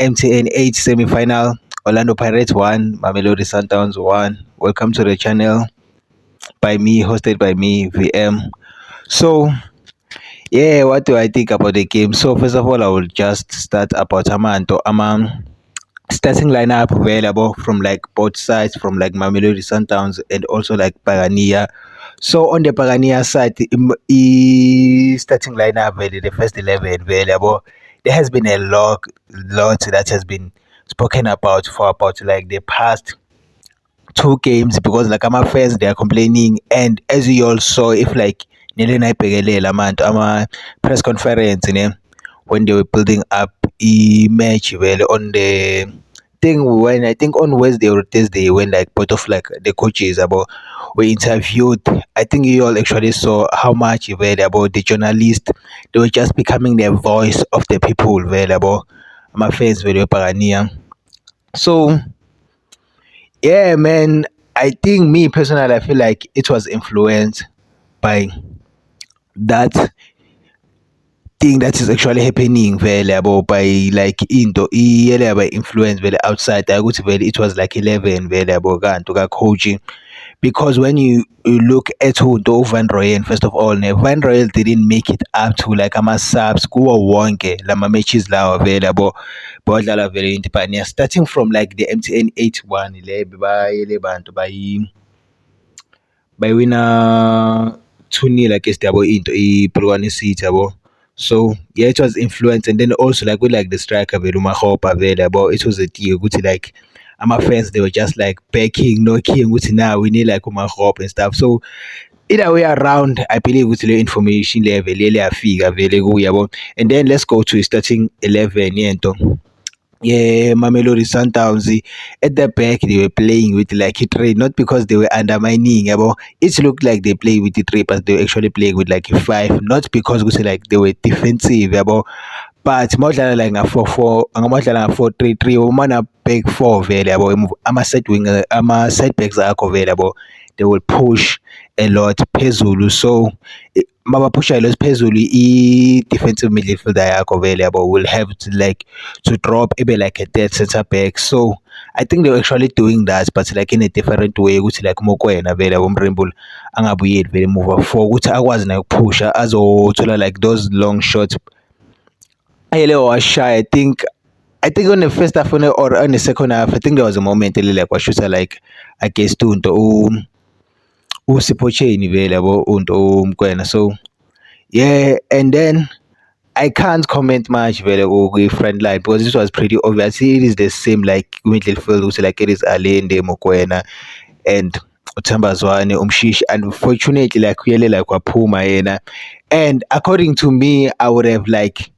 MTN 8 semi-final. Orlando Pirates won, Mamelodi Sundowns won. Welcome to the channel by me, hosted by me, VM. So, yeah, what do I think about the game? So, first of all, I will just start about Amanto. Starting lineup available from like both sides, from like Mamelodi Sundowns and also like Pagania. So on the Pagania side, starting lineup, the first 11 available, there has been a lot that has been spoken about for about like the past two games because like I'm fans they are complaining, and as you all saw, if like nile nayibhekelela amantu press conference when they were building up a match well on the thing, when I think on Wednesday or Thursday, when like both of like the coaches about were interviewed, I think you all actually saw how much well about the journalists, they were just becoming the voice of the people well about my fans very Pagania. So yeah, man. I think me personally, I feel like it was influenced by that thing that is actually happening vele yabo, by like into iyele yaba influence vele outside ukuthi vele it was like 11 vele yabo kanti coaching, because when you look at who do Van Royen, first of all Van Royen didn't make it up to like ama-subs kuwo wonke lama matches lawa vele yabo bodlala vele into pioneer, starting from like the MTN 8-1 le bebayele bantu bayiwina 2-0 against yabo into iPolokwane City yabo. So yeah, it was influence, and then also like with like the striker vele uMakgopa vele yabo, it was a deal ukuthi like ama-fans they were just like backing knocking ukuthi now we need like uMakgopa and stuff. So either way around, I believe ukuthi le information level le yafika vele kuye yabo. And then let's go to his starting 11 yento. Yeah, Mamelodi Sundowns at the back they were playing with like a three, not because they were undermining. Yabo. It looked like they play with the three, but they were actually playing with like a five, not because we say like they were defensive. Yabo. But modlala like a 4-4, angamadlala nga 4-3-3, umana back four vele yabo, ama-side winger, ama-side backs akho vele yabo, they will push a lot phezulu. So mabaphusha a lot phezulu, i-defensive midfielder yakho vele yabo will have to like to drop ebe like a third center back. So I think they were actually doing that, but like in a different way ukuthi like Mokoena vele yabo Mrimbul angabuyeli vele move for ukuthi akwazi nayo ukuphusha azothola like those long shots. Ayele was shy. I think on the first half or on the second half, I think there was a moment like was shooter like against unto Sipocheni vele yabo unto Mkwena. So yeah, and then I can't comment much vele kwi front line because this was pretty obvious. It is the same like midfield also, like it is Alende Mokoena and Utambazwane Umshish. Unfortunately like really like waphuma yena, and according to me I would have like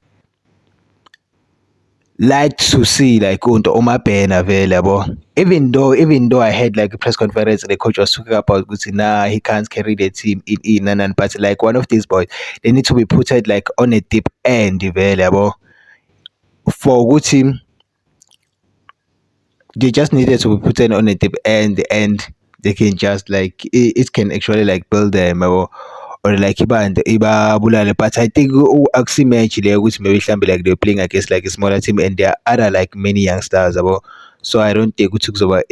to see like unto Omabhena vele yabo. Even though I had like a press conference and the coach was talking about ukuthi nah he can't carry the team in and but like one of these boys they need to be put at like on a deep end vele yabo, for ukuthi they just needed to be put in on a deep end, and they can just like it can actually like build them or like iba bulale. But I think akusi match le ukuthi maybe mhlambe like they're playing against like a smaller team and there are other like many youngsters abo. So I don't think ukuthi kuzoba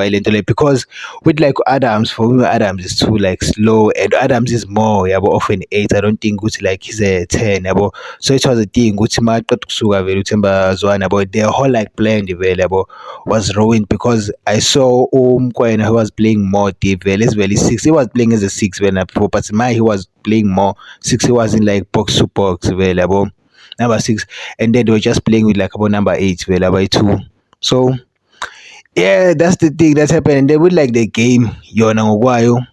ilento le, because with like Adams, for me Adams is too like slow, and Adams is more yabo of an 8. I don't think ukuthi like he's a 10 yabo. So it was a thing ukuthi maqeda ukusuka vele uThembazwane yabo, the whole like plan vele yabo was ruined, because I saw Mkwena who was playing more deep vele as well. 6, he was playing as a 6 when before, but my he was playing more 6, he was in like box to box vele yabo, number 6, and then they were just playing with like about number 8 vele by 2. So yeah, that's the thing that's happened. And they would like the game yona ngokwayo.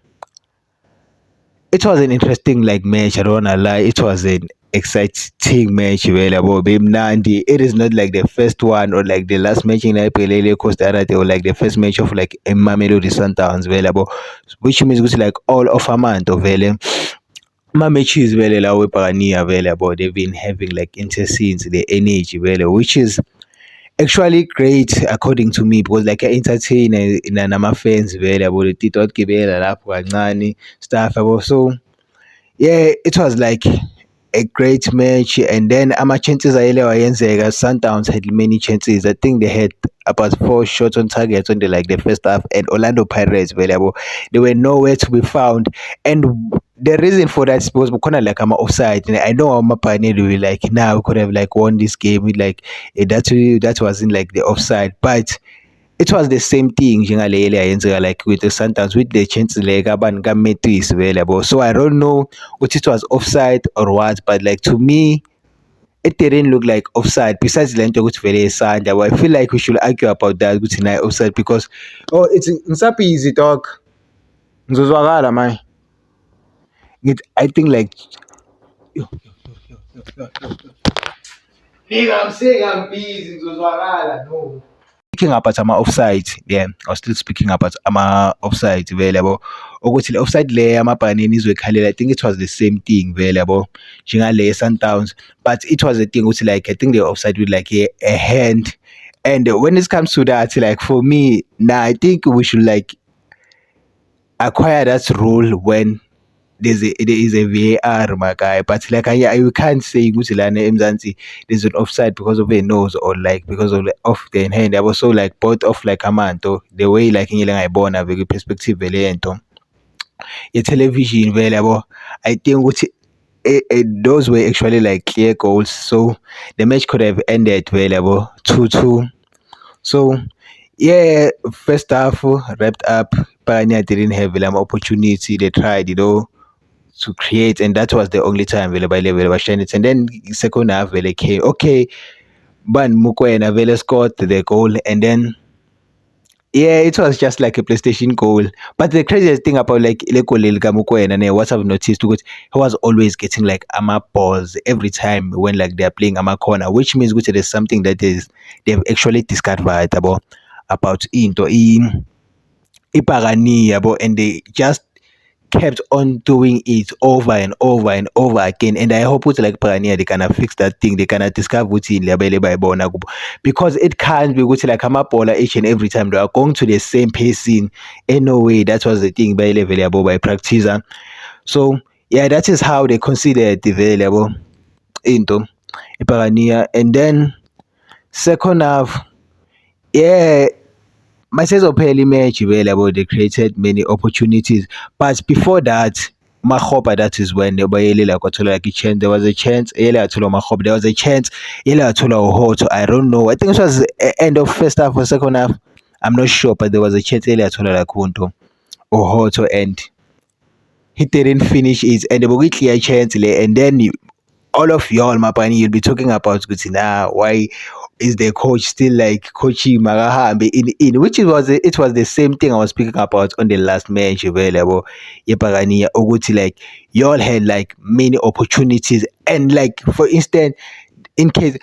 It was an interesting like match, I don't wanna lie. It was an exciting match available. Bimnandi. It is not like the first one or like the last match in IPLA Costa or like the first match of like Mamelodi Sundowns available, which means it's like all of a month of my matches vele la wePagania available. They've been having like interscenes, the energy vele, which is actually great according to me, because like entertain nama-fans vele yabo, tito gibela lapho kancane stuff yabo. So yeah, it was like a great match, and then ama-chances ayele wayenzeka. Sundowns had many chances. I think they had about 4 shots on target on the first half, and Orlando Pirates available. They were nowhere to be found, and the reason for that is because we kind like I'm offside. And I know I'm a pioneer. We like now we could have like won this game with like that wasn't like the offside, but it was the same thing njengale eyenzeka like with the Sundowns with the chance like abantu kaMetis vele yabo. So I don't know what it was offside or what, but like to me it didn't look like offside. Besides the nto ukuthi vele isandla, I feel like we should argue about that ukuthi nayi offside because it's ngisabhizi dog. Ngizozwakala man. I think like nigga, I'm saying I'm busy. Ngizozwakala no. Speaking about ama-offside, yeah, I was still speaking about ama-offside vele yabo. Ukuthi le offside le amabhanini izwekhalela, I think it was the same thing vele yabo njengale Sundowns, but it was a thing ukuthi like I think they were offside with like a hand, and when it comes to that, like for me, nah, I think we should like acquire that rule when there is a VAR, my guy. But like you can't say ukuthi lana eMzansi there's an offside because of a nose or like because of the off the hand. I was so like both off like amanto the way like ngile ngayibona vele perspective vele yento television vele yabo. I think ukuthi those were actually like clear goals, so the match could have ended vele yabo 2-2. So yeah, first half wrapped up. Pioneer didn't have an opportunity. They tried, to create, and that was the only time Vele shine it. And then second half Vele came okay, but Mukwena Vele scored the goal, and then yeah, it was just like a PlayStation goal. But the craziest thing about like ile goal lika Mukwena, and what I've noticed because he was always getting like ama balls every time when like they're playing ama corner, which means which there's something that is they've actually discovered about into Ipagani, and they just kept on doing it over and over and over again. And I hope with like Pioneer they can fix that thing. They can discover what's in Labele by Bona, because it can't be good like Amapola each and every time they are going to the same pacing. In no way, that was the thing by level by practice. So yeah, that is how they consider it available into Pioneer. And then second half, yeah, my sense of early match available, they created many opportunities. But before that, Mahopa, that is when the like like a chance. There was a chance, Mahopa, there was a chance, Hoto. I don't know. I think it was end of first half or second half. I'm not sure, but there was a chance like Kunto or Hoto, and he didn't finish it. And the Bugui clear chance, and then all of y'all, Mapani, you'll be talking about Gutina. Why is the coach still like coaching Magaha in which it was the same thing I was speaking about on the last match available. Yepagani Oguti, like y'all had like many opportunities, and like for instance, in case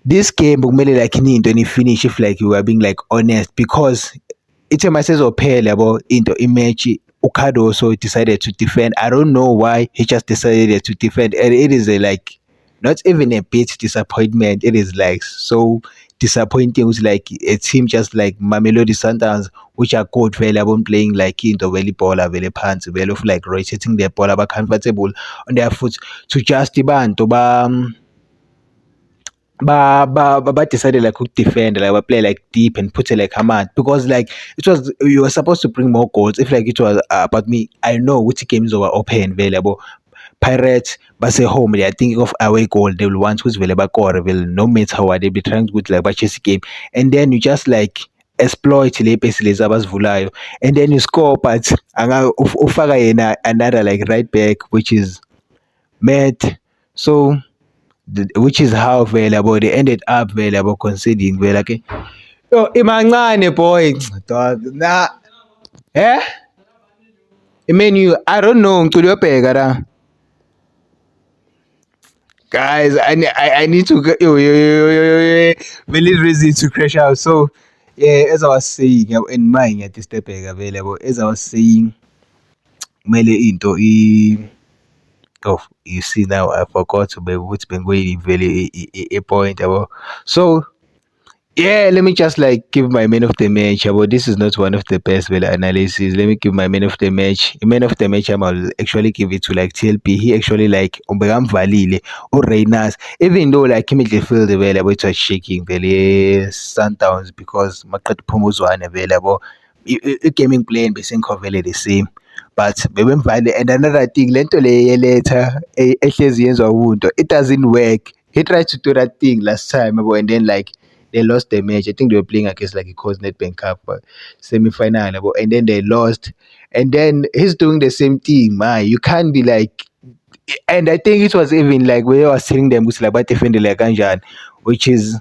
this game Bugmele like ni finish if like you were being like honest, because it's a message of pay level into image. Okado also decided to defend. I don't know why he just decided to defend, and it is a like not even a bit disappointment. It is like so disappointing. It's like a team just like Mamelodi Sundowns, which are good available playing like into volleyball, very pants, very of like rotating their ball, but comfortable on their foot to just to decided like to defend, like we play like deep and put it like command, because like it was you were supposed to bring more goals. If like it was about me, I know which games were open available. Pirates, but say home, they are thinking of away goal. They will want who's available core will no matter what they be trying to like by chase game, and then you just like exploit le basically Zabas Vulayo, and then you score, but ufaka yena another like right back, which is Met. So which is how available they ended up available conceding vele like yo imancane boy dog nah eh menu I don't know ngicela uyobheka la guys. I need to go really reason to crash out. So yeah, as I was saying in mind at this step available, as I was saying mele into oh, you see now I forgot to be what's been going very a point about. So Yeah, let me just like give my man of the match. But this is not one of the best well analysis. Let me give my man of the match. Man of the match, I'll actually give it to like TLP. He actually like Umbram Valile or Reynas. Even though like him midfield available, it was shaking really Sundowns because Makat Pomos were unavailable. Gaming playing Besenko Valley the same. But bebemvale and another thing lento le later ehlezi yenziwa umuntu it doesn't work. He tried to do that thing last time yabo, and then like they lost the match. I think they were playing against like a Cosnet Bank Cup semi-final, yabo, and then they lost. And then he's doing the same thing, man. You can't be like, and I think it was even like where I was telling them like defend like kanjani, which is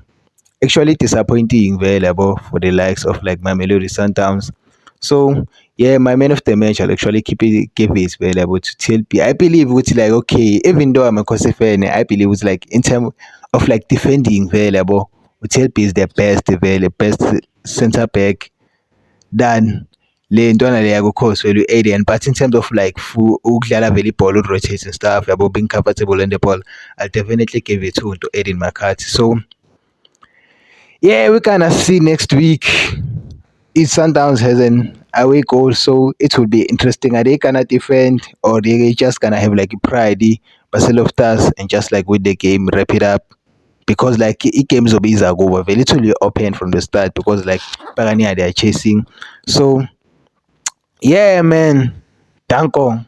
actually disappointing available for the likes of like Mamelodi Sundowns. So yeah, my man of the match, I'll actually give it available to TLP. I believe it's like okay, even though I'm a Kosi fan, I believe it's like in terms of like defending available, TLP is the best center back than le ntwana le yakukhosi welu alien, but in terms of like ukudlala vele ibhola rotate and stuff yabo, being comfortable in the ball, I'll definitely give it to Edin McCarthy. So yeah, we gonna see next week. If Sundowns has an away goal, so it will be interesting. Are they gonna defend or they just gonna have like pride, Barcelona of stars, and just like with the game, wrap it up? Because like games will be go very literally open from the start because like Pagania they are chasing. So yeah, man, Danko.